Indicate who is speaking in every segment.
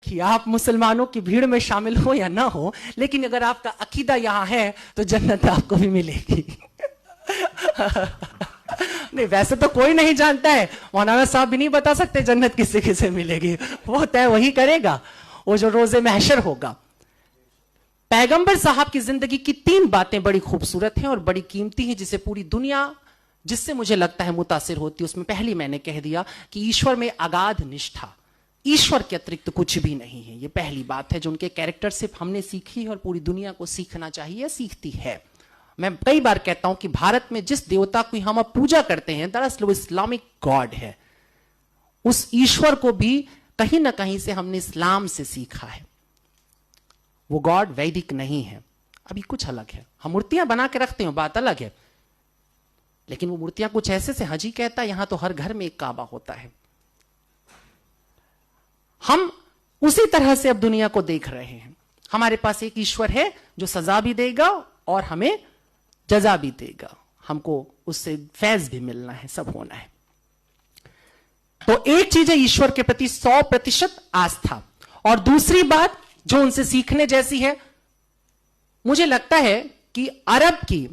Speaker 1: कि आप मुसलमानों की भीड़ में शामिल हो या ना हो, लेकिन अगर आपका अकीदा यहां है तो जन्नत आपको भी मिलेगी। नहीं, वैसे तो कोई नहीं जानता है, मौलाना साहब भी नहीं बता सकते जन्नत किसे किसे मिलेगी, वो तय वही करेगा, वो जो रोजे महशर होगा। पैगंबर साहब की जिंदगी की 3 बातें बड़ी खूबसूरत हैं और बड़ी कीमती हैं, जिसे पूरी दुनिया, जिससे मुझे लगता है मुतासिर होती है। उसमें पहली मैंने कह दिया कि ईश्वर में अगाध निष्ठा, ईश्वर के अतिरिक्त कुछ भी नहीं है। ये पहली बात है जो उनके कैरेक्टर से हमने सीखी है और पूरी दुनिया को सीखना चाहिए, सीखती है। मैं कई बार कहता हूं कि भारत में जिस देवता की हम अब पूजा करते हैं, दरअसल वो इस्लामिक गॉड है। उस ईश्वर को भी कहीं ना कहीं से हमने इस्लाम से सीखा है। वो गॉड वैदिक नहीं है, अभी कुछ अलग है। हम मूर्तियां बना के रखते हैं, बात अलग है, लेकिन वो मूर्तियां कुछ ऐसे से हजी कहता है, यहां तो हर घर में एक काबा होता है। हम उसी तरह से अब दुनिया को देख रहे हैं। हमारे पास एक ईश्वर है जो सजा भी देगा और हमें जजा भी देगा, हमको उससे फैज भी मिलना है, सब होना है। तो एक चीज है ईश्वर के प्रति 100% आस्था, और दूसरी बात जो उनसे सीखने जैसी है, मुझे लगता है कि अरब की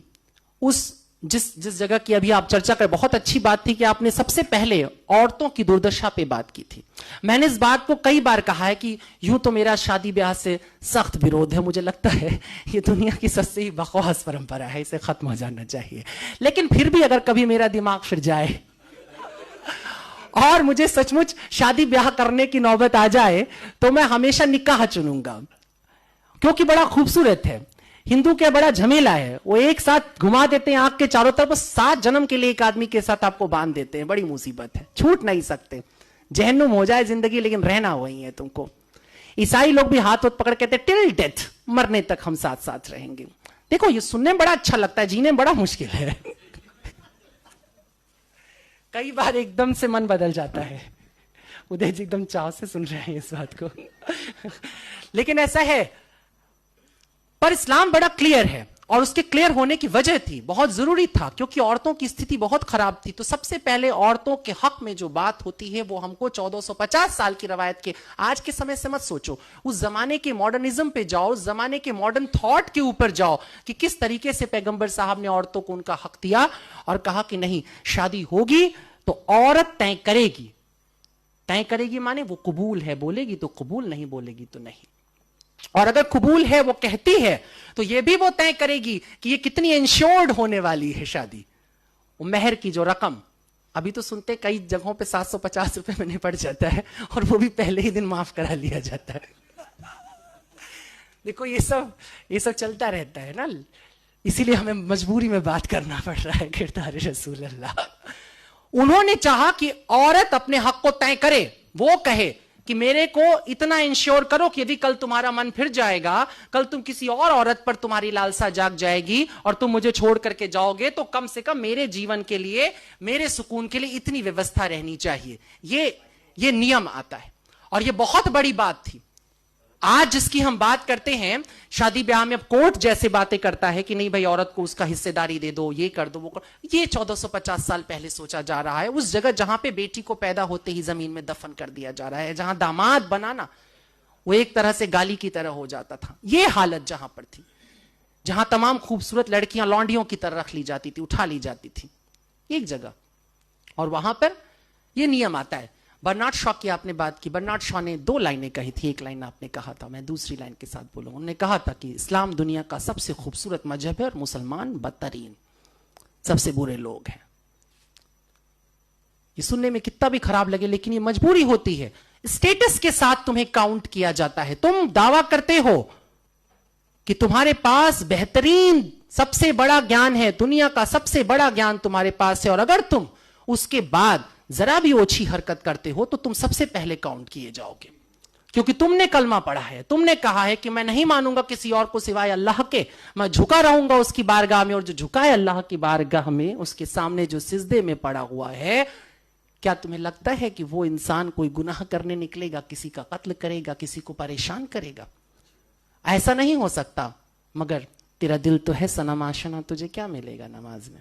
Speaker 1: उस जिस जगह की अभी आप चर्चा कर, बहुत अच्छी बात थी कि आपने सबसे पहले औरतों की दुर्दशा पे बात की थी। मैंने इस बात को कई बार कहा है कि यूं तो मेरा शादी ब्याह से सख्त विरोध है, मुझे लगता है ये दुनिया की सबसे ही बकवास परंपरा है, इसे खत्म हो जाना चाहिए। लेकिन फिर भी अगर कभी मेरा दिमाग फिर जाए और मुझे सचमुच शादी ब्याह करने की नौबत आ जाए, तो मैं हमेशा निकाह चुनूंगा, क्योंकि बड़ा खूबसूरत है। हिंदू क्या बड़ा झमेला है, वो एक साथ घुमा देते हैं आंख के चारों तरफ, 7 जन्म के लिए एक आदमी के साथ आपको बांध देते हैं, बड़ी मुसीबत है, छूट नहीं सकते। जहन्नुम हो जाए जिंदगी, लेकिन रहना वही है तुमको। ईसाई लोग भी हाथ पकड़ कहते हैं टिल डेथ, मरने तक हम साथ साथ रहेंगे। देखो ये सुनने में बड़ा अच्छा लगता है, जीने में बड़ा मुश्किल है। कई बार एकदम से मन बदल जाता है। उदय जी एकदम चाव से सुन रहे हैं इस बात को। लेकिन ऐसा है, पर इस्लाम बड़ा क्लियर है, और उसके क्लियर होने की वजह थी, बहुत जरूरी था, क्योंकि औरतों की स्थिति बहुत खराब थी। तो सबसे पहले औरतों के हक में जो बात होती है वो हमको 1450 साल की रवायत के, आज के समय से मत सोचो, उस जमाने के मॉडर्निज्म पे जाओ, उस जमाने के मॉडर्न थॉट के ऊपर जाओ कि किस तरीके से पैगंबर साहब ने औरतों को उनका हक दिया और कहा कि नहीं, शादी होगी तो औरत तय करेगी। तय करेगी माने वो कबूल है बोलेगी तो कबूल, नहीं बोलेगी तो नहीं। और अगर कबूल है, वो कहती है, तो ये भी वो तय करेगी कि ये कितनी इंश्योर्ड होने वाली है शादी। वो मेहर की जो रकम, अभी तो सुनते कई जगहों पे 750 रुपए में निपट जाता है, और वो भी पहले ही दिन माफ करा लिया जाता है। देखो ये सब चलता रहता है ना, इसीलिए हमें मजबूरी में बात करना पड़ रहा है। किरदार रसूल अल्लाह, उन्होंने चाहा कि औरत अपने हक को तय करे, वो कहे कि मेरे को इतना इंश्योर करो कि यदि कल तुम्हारा मन फिर जाएगा, कल तुम किसी और औरत पर तुम्हारी लालसा जाग जाएगी और तुम मुझे छोड़ करके जाओगे, तो कम से कम मेरे जीवन के लिए, मेरे सुकून के लिए इतनी व्यवस्था रहनी चाहिए। ये नियम आता है, और ये बहुत बड़ी बात थी। आज जिसकी हम बात करते हैं, शादी ब्याह में अब कोर्ट जैसे बातें करता है कि नहीं भाई औरत को उसका हिस्सेदारी दे दो, ये कर दो, वो कर, ये 1450 साल पहले सोचा जा रहा है। उस जगह जहां पे बेटी को पैदा होते ही जमीन में दफन कर दिया जा रहा है, जहां दामाद बनाना वो एक तरह से गाली की तरह हो जाता था। ये हालत जहां पर थी, जहां तमाम खूबसूरत लड़कियां लौंडियों की तरह रख ली जाती थी, उठा ली जाती थी एक जगह, और वहां पर यह नियम आता है। बर्नार्ड शॉ की आपने बात की, बर्नार्ड शॉ ने 2 लाइनें कही थी, एक लाइन आपने कहा था, मैं दूसरी लाइन के साथ बोलूंगा। उन्होंने कहा था कि इस्लाम दुनिया का सबसे खूबसूरत मजहब है और मुसलमान बदतरीन, सबसे बुरे लोग हैं। ये सुनने में कितना भी खराब लगे, लेकिन ये मजबूरी होती है। स्टेटस के साथ तुम्हें काउंट किया जाता है। तुम दावा करते हो कि तुम्हारे पास बेहतरीन सबसे बड़ा ज्ञान है, दुनिया का सबसे बड़ा ज्ञान तुम्हारे पास है, और अगर तुम उसके बाद जरा भी ओछी हरकत करते हो तो तुम सबसे पहले काउंट किए जाओगे, क्योंकि तुमने कलमा पढ़ा है, तुमने कहा है कि मैं नहीं मानूंगा किसी और को सिवाय अल्लाह के, मैं झुका रहूंगा उसकी बारगाह में, और जो झुका है अल्लाह की बारगाह में, उसके सामने जो सिजदे में पड़ा हुआ है, क्या तुम्हें लगता है कि वो इंसान कोई गुनाह करने निकलेगा, किसी का कत्ल करेगा, किसी को परेशान करेगा? ऐसा नहीं हो सकता। मगर तेरा दिल तो है सनम आशना, तुझे क्या मिलेगा नमाज में?